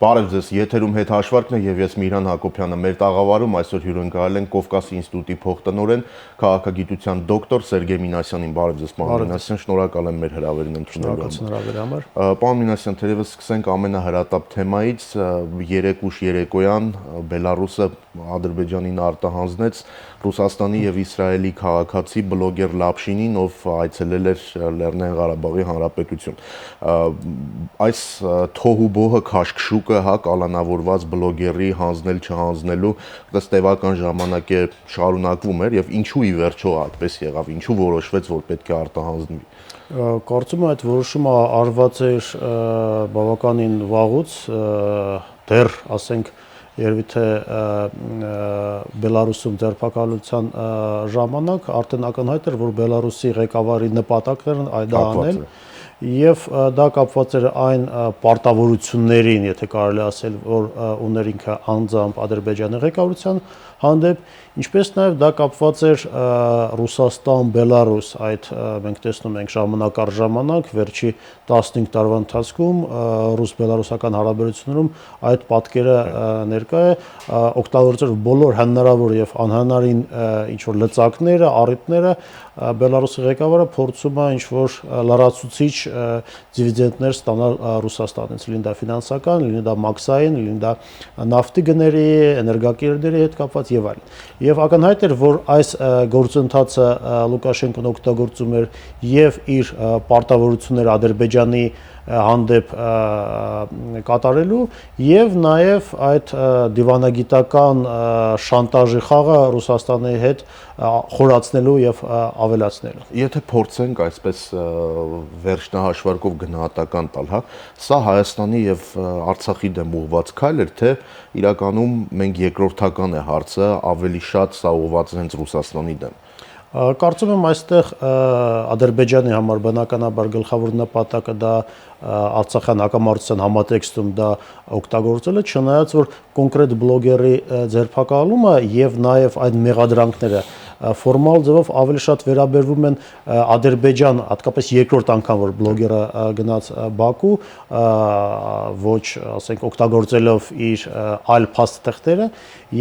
Բարև ձեզ, եթերում հետ հաշվարկն է եւ ես Միրան Հակոբյանը, մեր տաղավարում այսօր հյուրընկալել են Կովկասի ինստիտուտի փոխտնօրեն, քաղաքագիտության դոկտոր Սերգեյ Մինասյանին։ Բարև ձեզ, պարոն Մինասյան, շնորհակալ եմ մեր հրավերին ընդունելու համար։ Պարոն Մինասյան, թերևս սկսենք ամենահրատապ թեմայից, երեկ ուշ երեկոյան Բելարուսը Ադրբեջանին արտահանձնեց Ռուսաստանի եւ Իսրայելի քաղաքացի բլոգեր Լապշինին, ով այցելել էր Լեռնային Ղարաբաղի Հանրապետություն։ Այս թոհուբոհը քաշքշուկը կալանավորված բլոգերի հանձնել չհանձնելու ըստ տևական ժամանակ է շարունակվում էր եւ ինչու ի վերջո այդպես եղավ, ինչու որոշվեց, որ պետք է արտահանձնվի։ Կարծում եմ այդ որոշումը արված էր բավականին վաղուց, դեռ ասենք երևի թե Բելարուսում ձերբակալության ժամանակ արդեն ակնհայտ էր, որ Բելարուսի ղեկավարի նպատակն էր դա անել եւ դա կապված էր այն պարտավորություններին, եթե կարելի ասել, որ ուներ ինքը անձամբ Ադրբեջանի ղեկավարության հանդեպ, ինչպես նաեւ դա կապված էր Ռուսաստան-Բելարուս, այդ մենք տեսնում ենք ժամանակ առ ժամանակ վերջի 15 տարվա ընթացքում ռուս-բելարուսական հարաբերություններում այդ պատկերը ներկա է, օգտագործել բոլոր հնարավոր եւ անհնարին ինչ որ լծակները, առիթները, Բելարուսի ղեկավարը փորձում է ինչ որ լրացուցիչ դիվիդենդներ ստանալ Ռուսաստանից, լինի դա ֆինանսական, լինի դա մաքսային, լինի դա նավթի գների, էներգակիրների հետ կապված եւ այլն։ Եվ ակնհայտ էր, որ այս գործընթացը Լուկաշենկոն օգտագործում էր եւ իր պարտավորությունները Ադրբեջանի հանդեպ կատարելու եւ նաեւ այդ դիվանագիտական շանտաժի խաղը Ռուսաստանի հետ խորացնելու եւ ավելացնելու։ Եթե փորձենք այսպես վերջնահաշվարկով գնահատական տալ, սա Հայաստանի եւ Արցախի դեմ ուղղված քայլ էր, թե իրականում մենք երկրորդական է հարցը, ավելի շատ սա ուղղված հենց Ռուսաստանի դեմ։ Կարծում եմ այստեղ Ադրբեջանի համար բնականաբար գլխավոր նպատակը դա Արցախյան հակամարտության համատեքստում դա օգտագործելը, չնայած որ կոնկրետ բլոգերի ձերբակալումը եւ նաեւ այդ մեղադրանքները ֆորմալ ձևով ավելի շատ վերաբերվում են Ադրբեջան, հատկապես երկրորդ անգամ որ բլոգերը գնաց Բաքու, ոչ, ասենք, օգտագործելով իր այլ փաստաթղթերը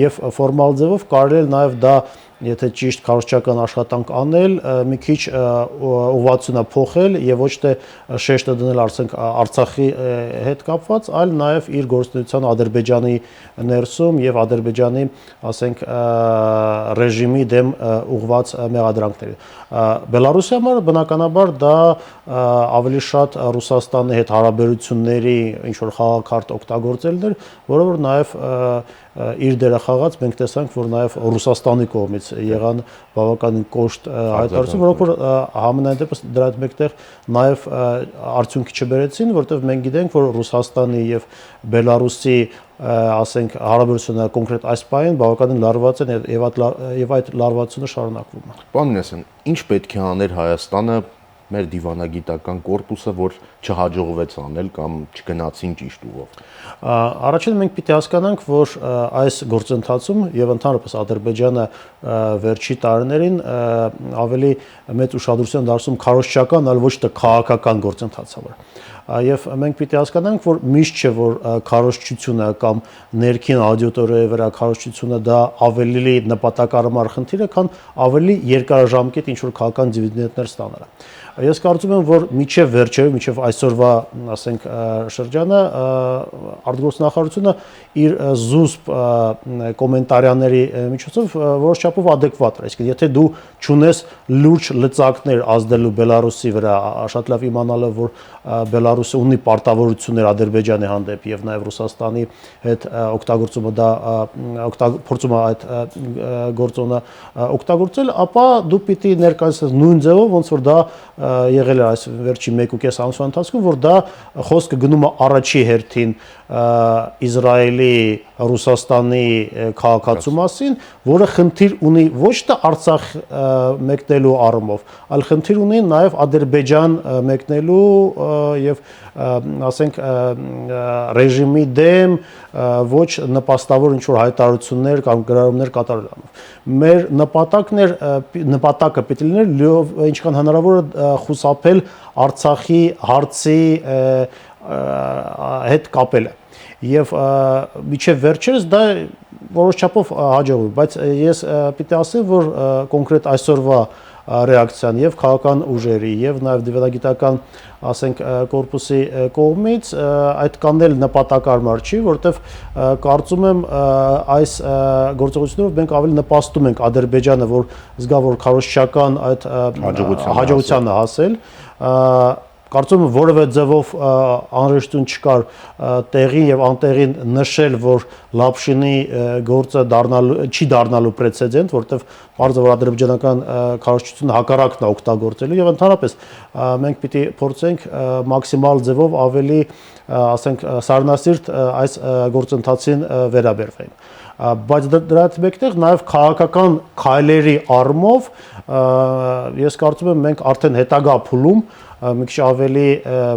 եւ ֆորմալ ձևով կարելի է նաեւ դա եթե ճիշտ քարոզչական աշխատանք անել, մի քիչ ուղղվածությունը փոխել եւ ոչ թե շեշտը դնել Արցախի հետ կապված, այլ նաեւ իր գործունեության Ադրբեջանի ներսում եւ Ադրբեջանի, ասենք, ռեժիմի դեմ ուղղված մեղադրանքների։ Բելարուսի համար բնականաբար դա ավելի շատ Ռուսաստանի հետ հարաբերությունների ինչ որ խաղակարդ օգտագործելն էր, որը որ նաեւ իր դերը խաղաց, մենք տեսանք, որ նաև Ռուսաստանի կողմից եղան բավականին կոշտ հայտարարություններ, որոնք որ համենայն դեպս դրա հետ մեկտեղ նաև արդյունքի չբերեցին, որտեղ մենք գիտենք, որ Ռուսաստանի եւ Բելարուսի ասենք հարաբերությունները կոնկրետ այս պահին բավականին լարված են եւ այդ լարվածությունը շարունակվում է։ Պարոն Մինասյան, ինչ պետք է աներ Հայաստանը մեր դիվանագիտական կորպուսը, որ չհաջողվեց անել կամ չգնացին ճիշտ ուղով։ Առաջին մենք պիտի հասկանանք, որ այս գործընթացում եւ ընդհանրապես Ադրբեջանը վերջի տարիներին ավելի մեծ ուշադրություն դարձնում քարոզչական, այլ ոչ թե քաղաքական գործընթացավար։ Եվ մենք պիտի հասկանանք, որ միշտ չէ, որ քարոզչությունը կամ ներքին աուդիտորիայի վրա քարոզչությունը դա ավելի նպատակարար խնդիր է, քան ավելի երկարաժամկետ ինչ որ քաղաքական դիվիդենդներ ստանալը։ Ես կարծում եմ, որ միջև վերջերում, միջև այսօրվա, ասենք, շրջանը արտգործնախարարությունը իր զուսպ կոմենտարիաների միջոցով որոշ չափով adekvat է։ Այսինքն, եթե դու չունես լուրջ լծակներ ազդելու Բելարուսի վրա, շատ լավ իմանալով, որ Բելարուսը ունի պարտավորություններ Ադրբեջանի հանդեպ եւ նաեւ Ռուսաստանի հետ օգտագործումը դա փորձում է այդ գործոնը օգտագործել, ապա դու պիտի ներկայացնես նույն ձևով, ոնց որ դա եղել է այս վերջի 1.5 ամսվա ընթացքում, որ դա խոսքը գնում է առաջի հերթին Իսրայելի, Ռուսաստանի քաղաքացու մասին, որը խնդիր ունի ոչ թե Արցախ մեկնելու առումով, այլ խնդիր ունի նաև Ադրբեջան մեկնելու եւ ասենք ռեժիմի դեմ ոչ նպաստավոր ինչ որ հայտարարություններ կամ գրառումներ կատարելու։ Մեր նպատակը պիտի լիներ ինչքան հնարավոր է խուսափել Արցախի հարցի հետ կապելը։ եւ միջև վերջերս դա որոշ չափով հաջողվում, բայց ես պիտի ասեմ, որ կոնկրետ այսօրվա ռեակցիան եւ քաղաքական ուժերի եւ նաեւ դիվանագիտական ասենք կորպուսի կողմից այդ կանել նպատակարար չի, որովհետեւ կարծում եմ այս գործողություններով մենք ավելի նպաստում ենք Ադրբեջանը, որ զգա որ քարոզչական այդ հաջողությանը հասել, կարծում եմ որևէ ձևով անհրաժեշտություն չկար տեղին եւ անտեղին նշել, որ Լապշինի գործը չի դառնալու պրեցեդենտ, որտեղ բարձր որ ադրբեջանական քարոզչությունը հակառակն է օգտագործելու եւ ընդհանրապես մենք պիտի փորձենք մաքսիմալ ձևով ավելի ասենք սառնասիրտ այս գործընթացին վերաբերվենք, բայց դրա հետ մեկտեղ նաեւ քաղաքական քայլերի առումով ես կարծում եմ մենք արդեն հետագա փուլում մի քիչ ավելի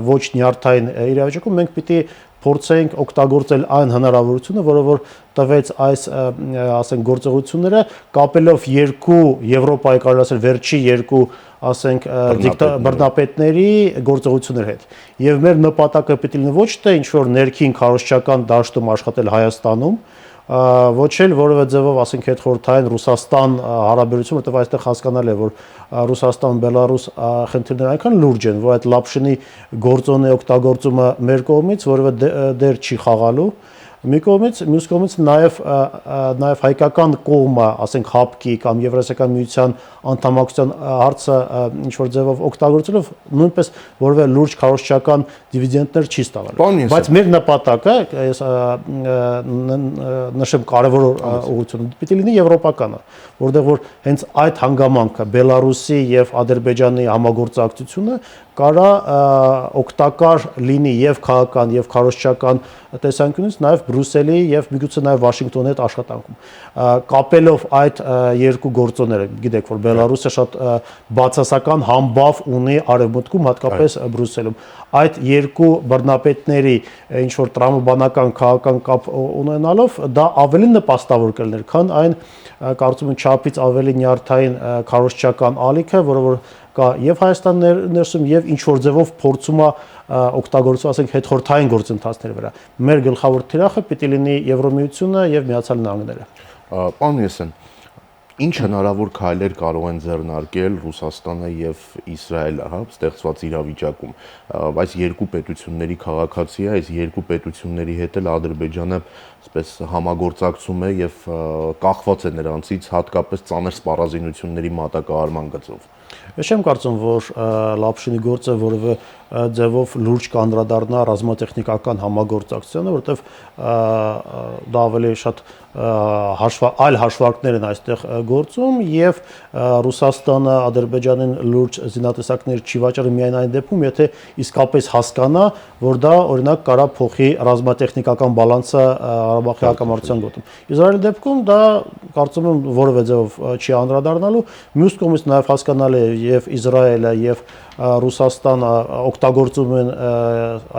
ոչ նյարդային իրավիճակում մենք պիտի փորձենք օգտագործել այն հնարավորությունը, որը որ տվեց այս ասենք գործողությունները կապելով երկու Եվրոպայի կարելի ասել վերջի երկու ասենք բռնապետների գործողությունների հետ։ Եվ մեր նպատակը պիտի լինի ոչ թե ինչ որ ներքին քարոզչական դաշտում աշխատել Հայաստանում, ոչ էլ որևէ ձևով ասենք հետխորհրդային Ռուսաստան հարաբերություն, որտեղ այստեղ հասկանալի է, որ Ռուսաստան-Բելարուս խնդիրները այնքան լուրջ են, որ այդ Լապշինի գործոնի օգտագործումը մեր կողմից որևէ դեր չի խաղալու։ Մի կողմից, մյուս կողմից նաև հայկական կողմը, ասենք ՀԱՊԿ-ի կամ Եվրասիական միության անդամակցության հարցը ինչ որ ձևով օգտագործելով նույնպես որևէ լուրջ քարոզչական դիվիդենդներ չի ստանալու։ Բայց մեր նպատակը, ես նշեմ կարևոր ուղղությունը, պիտի լինի եվրոպականը, որտեղ որ հենց այդ հանգամանքը Բելարուսի եւ Ադրբեջանի համագործակցությունը կարա օգտակար լինի եւ քաղաքական եւ քարոզչական տեսանկյունից նաեւ Բրյուսելի եւ միգուցե նաեւ Վաշինգտոնի հետ աշխատանքում կապելով այդ երկու գործոնները գիտեք որ Բելարուսը շատ բացասական համբավ ունի արևմուտքում հատկապես Բրյուսելում այդ երկու բռնապետների ինչ որ տրամաբանական քաղաքական կապ ունենալով դա ավելի նպաստավոր կլիներ քան այն կարծում եմ չափից ավելի նյարդային քարոզչական ալիքը որը որ կա եւ Հայաստան ներսում եւ ինչ որ ձևով փորձում է օգտագործել ասենք հետխորհրդային գործընթացների վրա մեր գլխավոր թիրախը պիտի լինի Եվրոմիությունը եւ Միացյալ Նահանգները Պարոն Եսեն ինչ հնարավոր քայլեր կարող են ձեռնարկել Ռուսաստանը եւ Իսրայելը, հա, ստեղծված իրավիճակում, այս երկու պետությունների քաղաքացի է, այս երկու պետությունների հետ էլ Ադրբեջանը այսպես համագործակցում է եւ կախված է նրանցից հատկապես ծանր սպառազինությունների մատակարարման գծով։ Ես չեմ կարծում, որ Լապշինի գործը որևէ ձևով լուրջ կանդրադառնա ռազմատեխնիկական համագործակցությանը, որովհետև դա ավելի շատ այլ հաշվարկներ են այստեղ գործում եւ Ռուսաստանը Ադրբեջանին լուրջ զինատեսակներ չի վաճառի միայն այն դեպքում, եթե իսկապես հասկանա, որ դա օրինակ կարա փոխի ռազմատեխնիկական բալանսը Ղարաբաղի հակամարտության գոտում։ Իսրայելի դեպքում դա կարծում եմ որևէ ձևով չի անդրադառնալու, մյուս կողմից նաեւ հասկանալի է եւ Իսրայելը եւ Ռուսաստանը օգտագործում են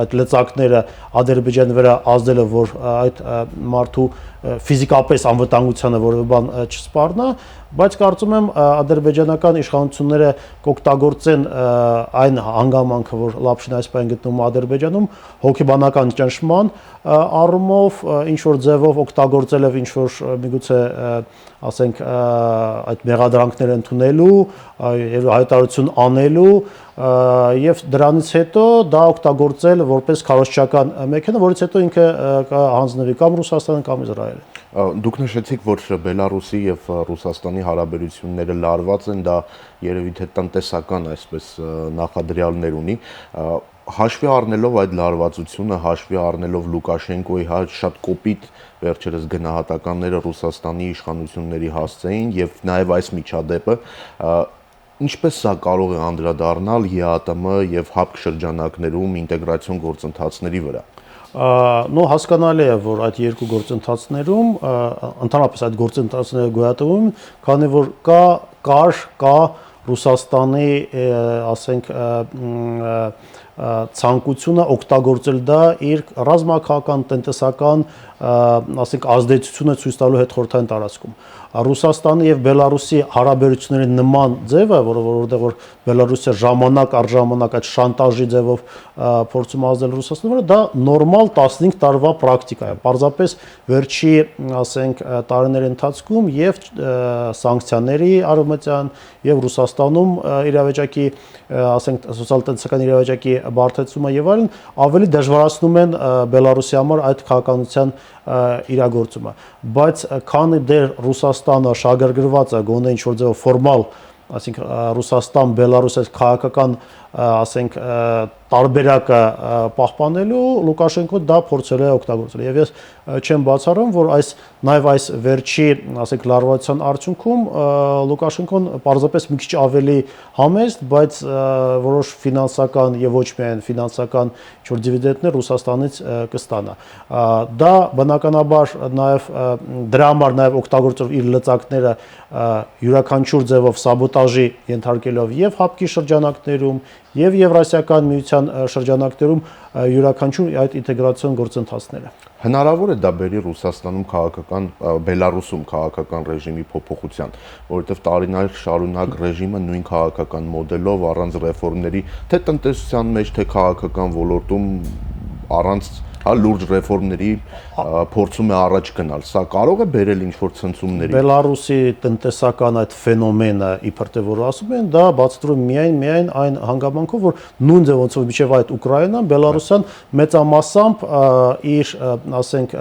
այդ լծակները Ադրբեջանի վրա ազդելով, որ այդ մարդու ֆիզիկապես անվտանգությանը որևէ բան չսպառնա, բայց կարծում եմ ադրբեջանական իշխանությունները կօգտագործեն այն հանգամանքը, որ Լապշին այս պայն գտնվում է Ադրբեջանում, հոգեբանական ճնշման առումով ինչ որ ձևով օգտագործելով ինչ որ միգուցե ասենք այդ մեղադրանքները ընդունելու, հայտարարություն անելու եւ դրանից հետո դա օգտագործել որպես քարոզչական մեքենա, որից հետո ինքը կհանձնվի կամ Ռուսաստանը կամ Իսրայելը։ Դուք նշեցիք, որ Բելարուսի եւ Ռուսաստանի հարաբերությունները լարված են, դա երևի թե տնտեսական այսպես նախադրյալներ ունի։ Հաշվի առնելով այդ լարվածությունը, հաշվի առնելով Լուկաշենկոյի շատ կոպիտ վերջերս գնահատականները Ռուսաստանի իշխանությունների հասցեին եւ նաեւ այս միջադեպը ինչպես սա կարող է անդրադառնալ ԵԱՏՄ եւ ՀԱՊԿ շրջանակներում ինտեգրացիոն գործընթացների վրա։ Նո հասկանալի է, որ այդ երկու գործընթացներում ընդհանրապես այդ գործընթացները գոյատևում, քանի որ կա Ռուսաստանի, ասենք, ցանկությունը օգտագործել դա իր ռազմաքաղաքական, տնտեսական, ասենք ազդեցությունը ցույց տալու հետ խորհրդային տարածքում։ Ռուսաստանի եւ Բելարուսի հարաբերությունների նման ձևը, որովհետեւ որ Բելարուսը ժամանակ առ ժամանակ այդ շանտաժի ձևով փորձում ազդել Ռուսաստանի վրա, դա նորմալ 15 տարվա պրակտիկա է։ Պարզապես վերջի, ասենք, տարիների ընթացքում եւ սանկցիաների արևմտյան եւ Ռուսաստանում իրավիճակի, ասենք, սոցիալ-տնտեսական իրավիճակի բարդացումը եւ այլն ավելի դժվարացնում են Բելարուսի համար այդ քաղաքականության իրագործումը, բայց քանի դեռ Ռուսաստանը շահագրգռված է գոնե ինչ-որ ձևով ֆորմալ, այսինքն Ռուսաստան-Բելարուս այս քաղաքական, ասենք, տարբերակը պահպանելու Լուկաշենկոն դա փորձել է օգտագործել եւ ես չեմ բացառում, որ նաեւ այս վերջի, ասենք, լարվածության արդյունքում Լուկաշենկոն պարզապես մի քիչ ավելի համեստ, բայց որոշ ֆինանսական եւ ոչ միայն ֆինանսական ինչ-որ դիվիդենդներ Ռուսաստանից կստանա։ Դա բնականաբար նաեւ դրա համար նաեւ օգտագործելով իր լծակները յուրաքանչյուր ձևով սաբոտաժի ենթարկելով եւ ՀԱՊԿ-ի շրջանակներում եւ Եվրասիական միության շրջանակներում յուրաքանչյուր այդ ինտեգրացիոն գործընթացները։ Հնարավոր է դա բերի Ռուսաստանում քաղաքական, Բելարուսում քաղաքական ռեժիմի փոփոխության, որովհետև տարիներ շարունակ ռեժիմը նույն քաղաքական մոդելով առանց ռեֆորմների, թե տնտեսության մեջ, թե քաղաքական ոլորտում առանց լուրջ ռեֆորմների փորձում է առաջ գնալ։ Սա կարող է բերել ինչ-որ ցնցումների։ Բելարուսի տնտեսական այդ ֆենոմենը, իբր թե որ ասում են, դա բացատրում միայն այն հանգամանքով, որ նույն ձև ոնց որ միջև այդ Ուկրաինան, Բելարուսյան մեծամասամբ իր, ասենք,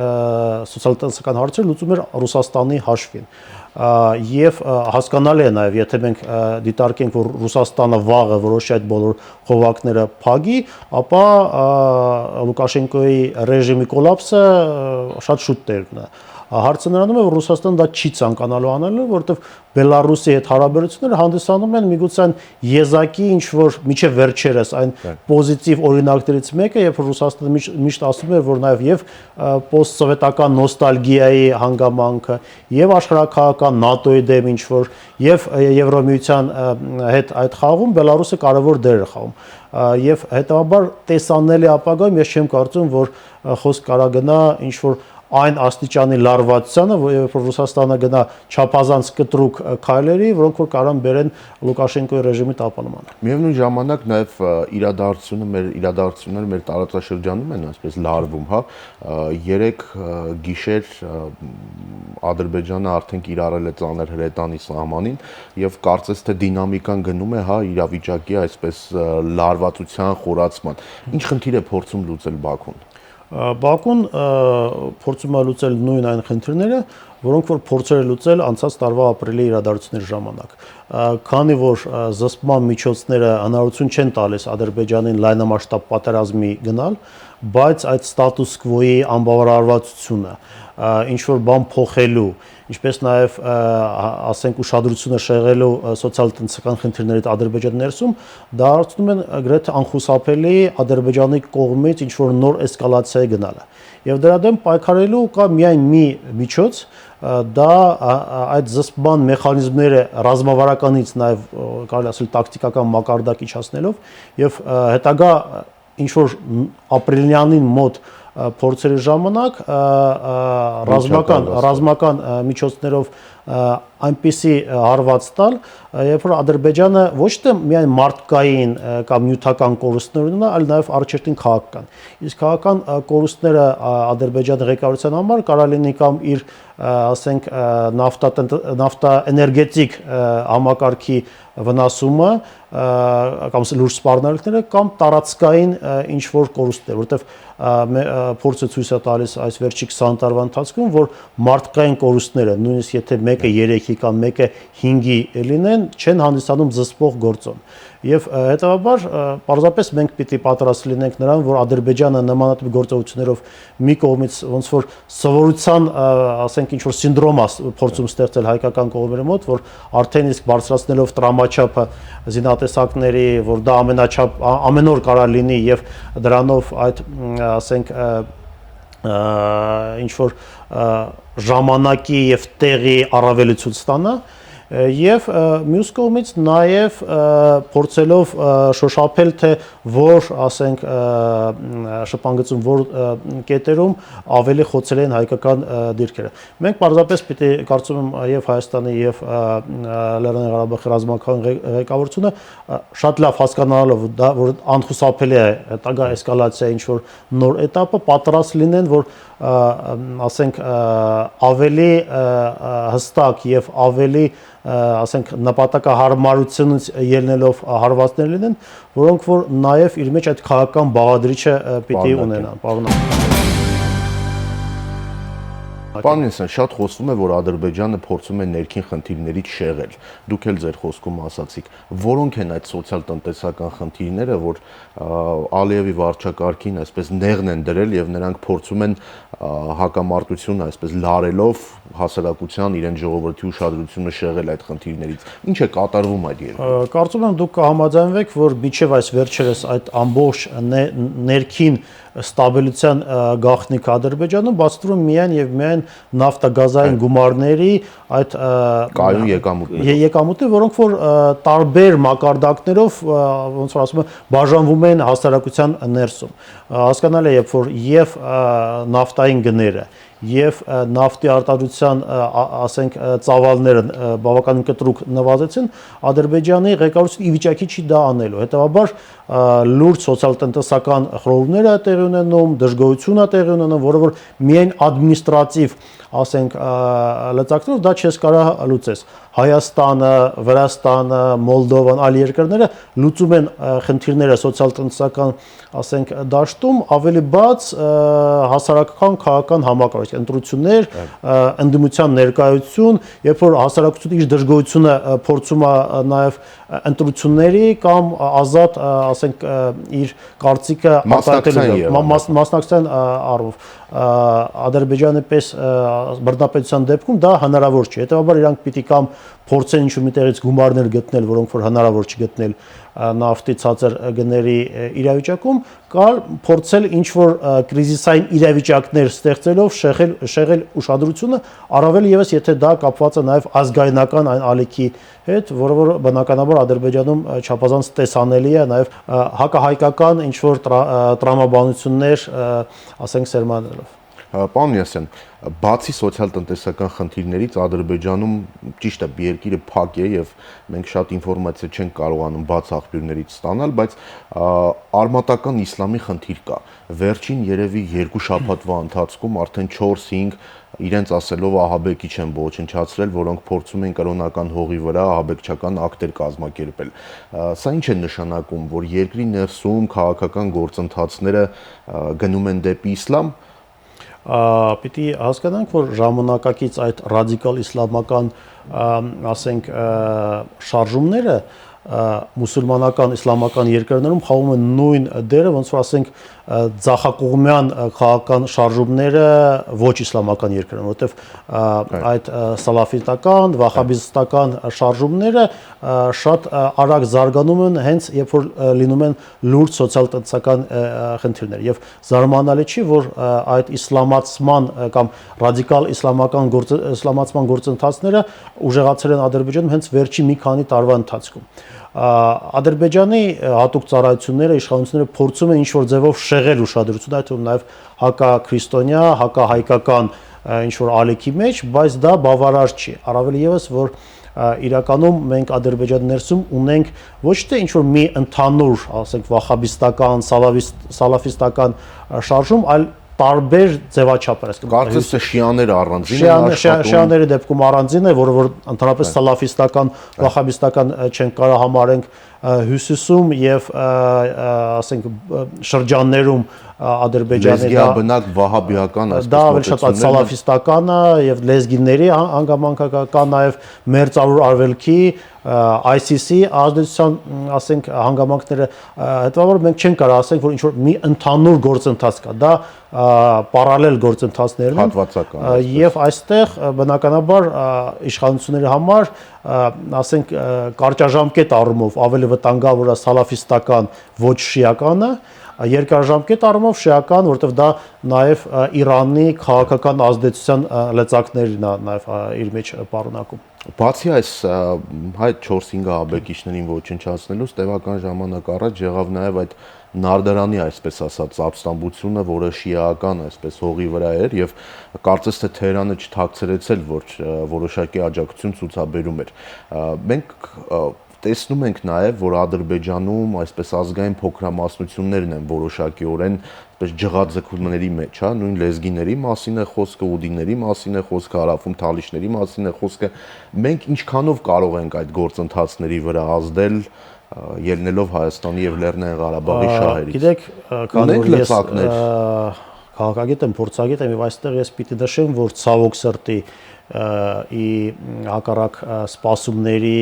սոցիալ-տնտեսական հարցերը լուծում էր Ռուսաստանի հաշվին։ Եվ հասկանալի է նաև, եթե մենք դիտարկենք, որ Ռուսաստանը վաղը որոշի այդ բոլոր խողովակները փակի, ապա Լուկաշենկոյի ռեժիմի կոլապսը շատ շուտ տեր կունենա։ Հարցը նրանում է, որ Ռուսաստանը դա չի ցանկանալու անելու, որովհետև Բելարուսի հետ հարաբերությունները հանդիսանում են միգուցե այն եզակի ինչ-որ միջև վերջերս այն պոզիտիվ օրինակներից մեկը, երբ Ռուսաստանը միշտ ասում էր, որ նաև եւ պոստսովետական նոստալգիայի հանգամանքը, եւ աշխարհաքաղաքական ՆԱՏՕ-ի դեմ ինչ-որ, եւ Եվրոմիության հետ այդ խաղում Բելարուսը կարևոր դեր է խաղում։ Եվ հետեւաբար տեսանելի ապագայում ես չեմ կարծում, որ խոսք կարա գնա ինչ-որ այն աստիճանի լարվածությանը, որ Ռուսաստանը գնա չափազանց կտրուկ քայլերի, որոնք որ կարան բերեն Լուկաշենկոյի ռեժիմի տապալմանը։ Միևնույն ժամանակ նաև իրադարձությունները մեր տարածաշրջանում են այսպես լարվում, հա, երեք գիշեր Ադրբեջանը արդեն կիրառել է ծանր հրետանի սահմանին եւ կարծես թե դինամիկան գնում է, հա, իրավիճակի այսպես լարվածության խորացման։ Ինչ խնդիր է փորձում լուծել Բաքուն։ Բաքուն փորձում է լուծել նույն այն խնդիրները, որոնք որ փորձել է լուծել անցած տարվա ապրիլի իրադարձությունների ժամանակ։ Քանի որ զսպման միջոցները հնարավորություն չեն տալիս Ադրբեջանին լայնամասշտաբ պատերազմի գնալ, բայց այդ ստատուս կվոյի անբավարարվածությունը, ինչ որ բան փոխելու, ինչպես նաև ասենք ուշադրությունը շեղելու սոցիալ-տնտեսական խնդիրներից Ադրբեջանի ներսում, դա դարձնում են գրեթե անխուսափելի Ադրբեջանի կողմից ինչ որ նոր էսկալացիայի գնալը։ Եվ դրա դեմ պայքարելու կա միայն մի միջոց, դա այդ զսպման մեխանիզմները ռազմավարականից նաև կարելի ասել տակտիկական մակարդակ իջացնելով եւ հետագա ինչ որ ապրիլյանին մոտ փորձերի ժամանակ ռազմական միջոցներով այնպիսի հարված տալ, երբ որ Ադրբեջանը ոչ թե միայն մարդկային կամ նյութական կորուստներ ունենա, այլ նաև առաջերտին քաղաքական։ Իսկ քաղաքական կորուստները Ադրբեջանի ղեկավարության համար կարա լինի կամ իր, ասենք, նավթաէներգետիկ համակարգի վնասումը կամ լուրջ սպառնալիքները կամ տարածքային ինչ որ կորուստներ, որովհետև փորձը ցույց է տալիս այս վերջի 20 տարվա ընթացքում, որ մարդկային կորուստները, նույնիսկ եթե մեկը 3-ի կամ մեկը 5-ի լինեն, չեն հանդիսանում զսպող գործոն։ Եվ հետեւաբար պարզապես մենք պիտի պատրաստ լինենք նրան, որ Ադրբեջանը նմանատիպ գործողություններով մի կողմից ոնց որ սովորության, ասենք, ինչ որ սինդրոմ է փորձում ստեղծել հայկական կողմերի մոտ, որ արդեն իսկ բարձրացնելով տրամաչափը զինատեսակների, որ դա ամեն օր կարա լինի եւ դրանով այդ, ասենք, ինչ որ ժամանակի եւ տեղի առավելություն ստանա, Եվ մյուս կողմից նաև փորձելով շոշափել թե որ, ասենք, շփանգծում որ կետերում ավելի խոցել են հայկական դիրքերը։ Մենք պարզապես պիտի կարծում եմ եւ Հայաստանի եւ Լեռնային Ղարաբաղի ռազմական ղեկավարությունը շատ լավ հասկանալով դա որ անխուսափելի է հետագա էսկալացիա ինչ որ նոր էտապը պատրաստ լինեն որ ասենք ավելի հստակ եւ ավելի ասենք նպատակահարմարությունից ելնելով հարվածներ լինեն, որոնք որ նաև իր մեջ այդ քաղաքական բաղադրիչը պիտի ունենան, պարունակեն։ Պարոն Նեսյան, շատ խոսվում է, որ Ադրբեջանը փորձում է ներքին խնդիրներից շեղել։ Դուք էլ ձեր խոսքում ասացիք, որոնք են այդ սոցիալ-տնտեսական խնդիրները, որ Ալիևի վարչակարգին այսպես նեղն են դրել եւ նրանք փորձում են հակամարտությունը այսպես լարելով հասարակության իրեն ժողովրդի ուշադրությունը շեղել այդ խնդիրներից։ Ինչ է կատարվում այդ երկրում։ Կարծում եմ դուք կհամաձայնվեք, որ միջև այս վերջերս այդ ամբողջ ներքին ստաբիլության գաղտնիք Ադրբեջանում բացատրում միայն եւ միայն նավթագազային գումարների այդ կայուն եկամուտները, որոնք որ տարբեր մակարդակներով ոնց որ ասում են բաժանվում են հասարակության ներսում։ Հասկանալի է, երբ որ եւ նավթային գները եւ նավթի արտադրության ասենք ծավալները բավականին կտրուկ նվազեցին, Ադրբեջանի ղեկավարությունը ի վիճակի չի դա անելու։ Հետևաբար լուրջ սոցիալ-տնտեսական խռովումներ է տեղի ունենում, դժգոհություն է տեղի ունենում, որը որ միայն ադմինիստրատիվ ասենք լծակներով դա չես կարող լուծես։ Հայաստանը, Վրաստանը, Մոլդովան, այլ երկրները լուծում են խնդիրները սոցիալ-տնտեսական, ասենք, դաշտում ավելի բաց հասարակական քաղաքական համակարգ, ընտրություններ, ընդդիմության ներկայություն, երբ որ հասարակությունը իր դժգոհությունը փորձում է նաև ընտրությունների կամ ազատ, ասենք, իր կարծիքը մասնակցության առումով Ադրբեջանի պես բռնապետության դեպքում դա հնարավոր չի։ Հետևաբար իրանք պիտի կամ փորձեն ինչ-որ միտեղից գումարներ գտնել, որոնք որ հնարավոր չի գտնել նավթի ցածր գների իրավիճակում, կամ փորձել ինչ-որ կրիզիսային իրավիճակներ ստեղծելով շեղել ուշադրությունը, առավել եւս եթե դա կապված է նաեւ ազգայնական այն ալիքի հետ, որը որ բնականաբար Ադրբեջանում չափազանց տեսանելի է նաեւ հակահայկական ինչ-որ տրամաբանություններ, ասենք, սերմանելով։ Պարոն Նեսյան, բացի սոցիալ-տնտեսական խնդիրներից Ադրբեջանում ճիշտ է, երկիրը փակ է եւ մենք շատ ինֆորմացիա չենք կարողանում բաց աղբյուրներից ստանալ, բայց արմատական իսլամի խնդիր կա։ Վերջին երևի 2 շաբաթվա ընթացքում արդեն 4-5 իրենց ասելով ահաբեկիչ են ոչնչացրել, որոնք փորձում են կրոնական հողի վրա ահաբեկչական ակտեր կազմակերպել։ Սա ինչ է նշանակում, որ երկրի ներսում քաղաքական գործընթացները գնում են դեպի իսլամ։ Պիտի հասկանանք, որ ժամանակակից այդ ռադիկալ իսլամական, ասենք, շարժումները մուսուլմանական իսլամական երկրներում խաղում են նույն դերը, ոնց որ ասենք ձախակողմյան քաղաքական շարժումները ոչ իսլամական երկրներում, որովհետև այդ սալաֆիտական, վահաբիստական շարժումները շատ արագ զարգանում են հենց երբ որ լինում են լուրջ սոցիալ-տնտեսական խնդիրներ եւ զարմանալի չի, որ այդ իսլամացման կամ ռադիկալ իսլամացման գործընթացները ուժեղացել են Ադրբեջանում հենց վերջի մի քանի տարվա ընթացքում։ Ադրբեջանի հատուկ ծառայությունները, իշխանությունները փորձում են ինչ-որ ձևով շեղել ուշադրությունը, այդ թվում նաև հակաքրիստոնյա, հակահայկական ինչ-որ ալիքի մեջ, բայց դա բավարար չի։ Առավել եւս, որ իրականում մենք Ադրբեջանի ներսում ունենք ոչ թե ինչ-որ մի ընդհանուր, ասենք, վահաբիստական, սալաֆիստական շարժում, այլ տարբեր ձևաչափեր, կարծես թե շիաները առանձին են աշխատում։ Շիաների դեպքում առանձին է, որը որ ընդհանրապես սալաֆիստական, վահաբիստական չենք կարող համարենք հյուսիսում եւ ասենք շրջաններում Ադրբեջանի լեզգիաբնակ վահաբիական դա ավելի շատ սալաֆիստական է եւ լեզգիների հանգամանքական նաեւ մերձավոր արևելքի ICC ազդեցության, ասենք, հանգամանքները, հետևաբար մենք չենք կարող ասենք, որ ինչ-որ մի ընդհանուր գործընթաց կա, դա պարալել գործընթացներն են եւ այստեղ բնականաբար իշխանությունների համար, ասենք, կարճաժամկետ առումով ավելի վտանգավոր է սալաֆիստական ոչ շիականը, երկարաժամկետ առումով շիական, որտեղ դա նաեւ Իրանի քաղաքական ազդեցության լծակներն է նաեւ իր մեջ պարունակում։ Բացի այս հայ 4-5 աբեկիչներին ոչնչացնելուց տևական ժամանակ առաջ եղավ նաև այդ Նարդարանի այսպես ասած ապստամբությունը, որը շիաական այսպես հողի վրա էր եւ կարծես թե Թեհրանը չթաքցրեց էլ, որ որոշակի աջակցություն ցուցաբերում էր։ Մենք տեսնում ենք նաև, որ Ադրբեջանում այսպես ազգային փոքրամասնություններն են որոշակիորեն այսպես ջղաձգումների մեջ, հա, նույն լեզգիների մասին է խոսքը, ուդիների մասին է խոսքը, հարավում թալիշների մասին է խոսքը։ Մենք ինչքանով կարող ենք այդ գործընթացների վրա ազդել, ելնելով Հայաստանի եւ Լեռնային Ղարաբաղի շահերից։ Գիտեք, քանի որ ես քաղաքագետ եմ, փորձագետ եմ, եւ այստեղ ես պիտի նշեմ, որ ցավոք սրտի ի հակառակ սպասումների,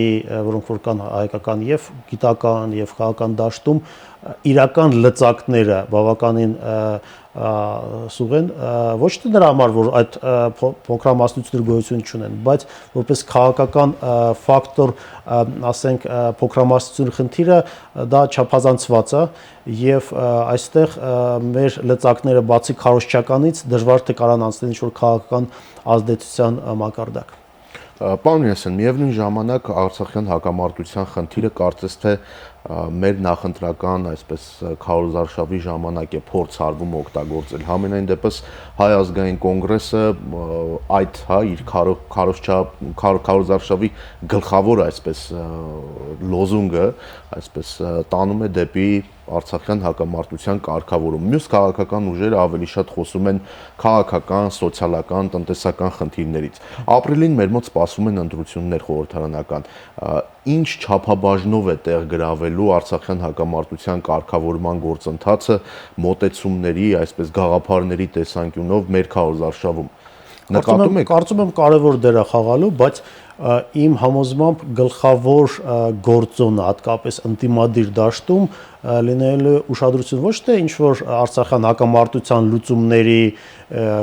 որոնք որ կան հայկական եւ գիտական եւ քաղաքական դաշտում, իրական լծակները բավականին սուղեն ոչ թե նրա համար, որ այդ փոքրամասնությունները գոյություն չունեն, բայց որպես քաղաքական ֆակտոր, ասենք, փոքրամասնությունների խնդիրը դա չափազանցված է եւ այստեղ մեր լծակները բացի քարոզչականից դժվար թե կարան անցնել ինչ-որ քաղաքական ազդեցության մակարդակ։ Պարոն Յասեն, միևնույն ժամանակ Արցախյան հակամարտության խնդիրը կարծես թե մեր նախընտրական այսպես քարոզարշավի ժամանակ է փորձ արվում օգտագործել։ Համենայն դեպս Հայ ազգային կոնգրեսը այդ իր քարոզարշավի գլխավոր այսպես լոզունգը այսպես տանում է դեպի Արցախյան հակամարտության կարգավորում։ Մյուս քաղաքական ուժերը ավելի շատ խոսում են քաղաքական, սոցիալական, տնտեսական խնդիրներից։ Ապրիլին մեր մոտ սպասվում են ընտրություններ խորհրդարանական։ Ինչ չափաբաժնով է տեղ գրավելու Արցախյան հակամարտության կարգավորման գործընթացը մոտեցումների, այսպես գաղափարների տեսանկյունով մեր քարոզարշավում։ Նկատում եք։ Կարծում եմ կարևոր դեր է խաղալու, բայց իմ համոզմամբ գլխավոր գործոնը հատկապես ինտիմադիր դաշտում լինելու ուշադրություն ոչ թե ինչ որ Արցախյան հակամարտության լուծումների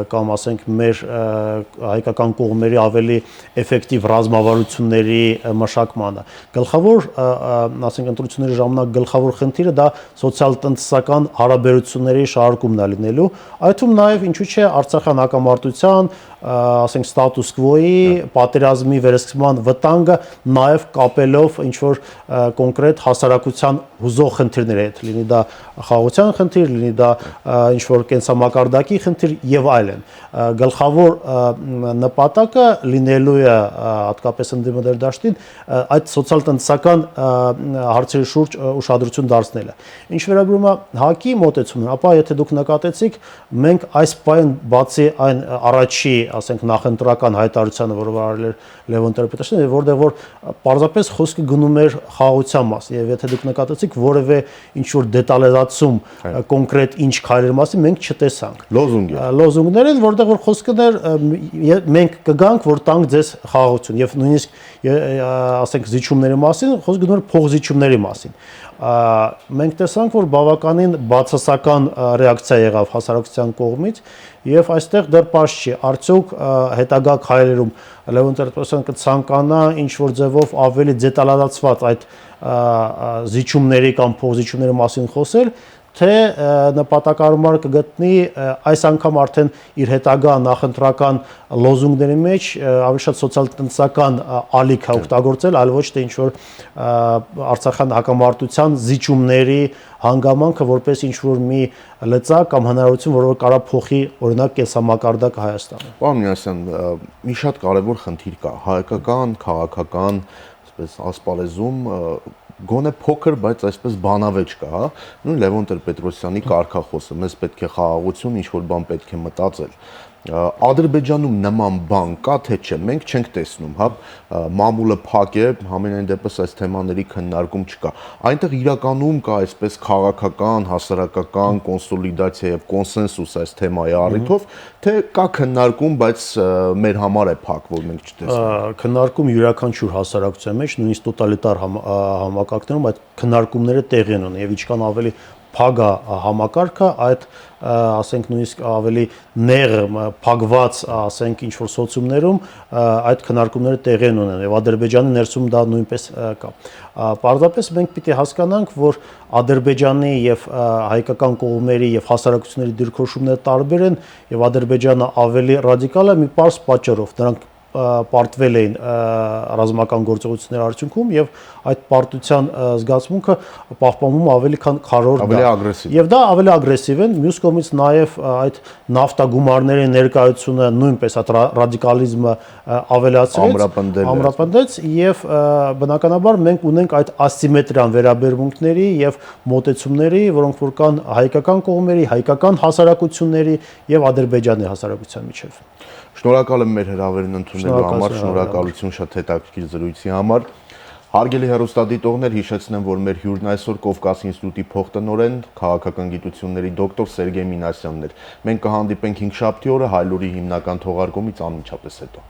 կամ ասենք մեր հայկական կողմերի ավելի էֆեկտիվ ռազմավարությունների մշակմանը։ Գլխավոր, ասենք, ընտրությունների ժամանակ գլխավոր խնդիրը դա սոցիալ-տնտեսական հարաբերությունների շարունակումն է լինելու, այդ թվում նաև ինչու՞ չէ Արցախյան հակամարտության, ասենք, ստատուս կվոյի, պատերազմի վերսկսման վտանգը նաև կապելով ինչ որ կոնկրետ հասարակության հուզող խնդիրների հետ, լինի դա խաղաղության խնդիր, լինի դա ինչ որ կենսամակարդակի խնդիր եւ այլն։ Գլխավոր նպատակը լինելու է հատկապես ընդդիմադիր դաշտին այդ սոցիալ-տնտեսական հարցերի շուրջ ուշադրություն դարձնելը։ Ինչ վերաբերում է ՀԱԿ-ի մոտեցումն, ապա եթե դուք նկատեցիք, մենք այս պայն բացի այն առաջի, ասենք, նախընտրական հայտարարությանը, որը վարել էր Լևոն Տեր-Պետրոսյանը, որտեղ որ պարզապես խոսքը գնում էր խաղաղության մասին, եւ եթե դուք նկատեցիք որևէ ինչ որ դետալիզացում կոնկրետ ինչ քայլերի մասին մենք չտեսանք։ Լոզունգներ են, որտեղ որ խոսքն էր մենք կգանք, որ տանք ձեզ խաղաղություն, եւ նույնիսկ ասենք զիջումների մասին խոսք գնում էր փողզիջումների մասին։ Մենք տեսանք, որ բավականին բացասական ռեակցիա եղավ հասարակության կողմից եւ այստեղ դեռ պարզ չի, արդյոք հետագա քայլերում Լևոն Տեր-Պետրոսյանը կցանկանա ինչ որ ձևով ավելի դետալացված այդ զիջումների կամ փողզիջումների մասին խոսել, թե նպատակարարմար կգտնի այս անգամ արդեն իր հետագա նախընտրական լոզունգների մեջ ավելի շատ սոցիալ-տնտեսական ալիք է օգտագործել, այլ ոչ թե ինչ որ Արցախյան հակամարտության զիջումների հանգամանքը որպես ինչ որ մի լծակ կամ հնարավորություն, որը կարա փոխի օրինակ կենսամակարդակը Հայաստանում։ Պարոն Մինասյան, մի շատ կարևոր խնդիր կա, հայկական, քաղաքական, այսպես ասպալեզում գոնե փոքր, բայց այսպես բանավեճ կա, հա։ Նույն Լևոն Տեր-Պետրոսյանի կարգախոսը, մեզ պետք է խաղաղություն, ինչ որ բան պետք է մտածել։ Ադրբեջանում նման բան կա, թե չէ, մենք չենք տեսնում, հա, մամուլը փակ է, համենայն դեպս այս թեմաների քննարկում չկա։ Այնտեղ իրականում կա այսպես քաղաքական, հասարակական կոնսոլիդացիա եւ կոնսենսուս այս թեմայի առիթով, թե կա քննարկում, բայց մեր համար է փակ, որ մենք չտեսնենք։ Քննարկում յուրաքանչյուր հասարակության մեջ, նույնիսկ տոտալիտար համակարգներում այդ քննարկումները տեղի ունեն եւ ինչքան ավելի փագա համակարգը, այդ ասենք նույնիսկ ավելի նեղ փագված, ասենք ինչ որ սոցիումներում այդ քննարկումները տեղի ունեն եւ Ադրբեջանի ներսում դա նույնպես կա։ Պարզապես մենք պիտի հասկանանք, որ Ադրբեջանի եւ հայկական կողմերի եւ հասարակությունների դիրքորոշումները տարբեր են եւ Ադրբեջանը ավելի ռադիկալ է մի պարզ պատճառով, նրանք պարտվել էին ռազմական գործողությունների արդյունքում եւ այդ պարտության զգացմունքը պահպանվում ավելի քան քառորդ ավելի ագրեսիվ։ Եվ դա ավելի ագրեսիվ են, մյուս կողմից նաև այդ նավթագումարների ներկայությունը նույնպես այդ ռադիկալիզմը ամրապնդեց եւ բնականաբար մենք ունենք այդ ասիմետրիան վերաբերմունքների եւ մոտեցումների, որոնք որ կան հայկական կողմերի, հայկական հասարակությունների եւ Ադրբեջանի հասարակության միջեւ։ Շնորհակալ եմ մեր հրավերն ընդունելու համար, շնորհակալություն շատ հետաքրքիր զրույցի համար։ Հարգելի հեռուստադիտողներ, հիշեցնեմ, որ մեր հյուրն այսօր Կովկաս ինստիտուտի փոխտնօրեն, քաղաքական գիտությունների դոկտոր Սերգեյ Մինասյանն էր։ Մենք կհանդիպենք հինգշաբթի օրը Հայլուրի հիմնական թողարկումից անմիջապես հետո։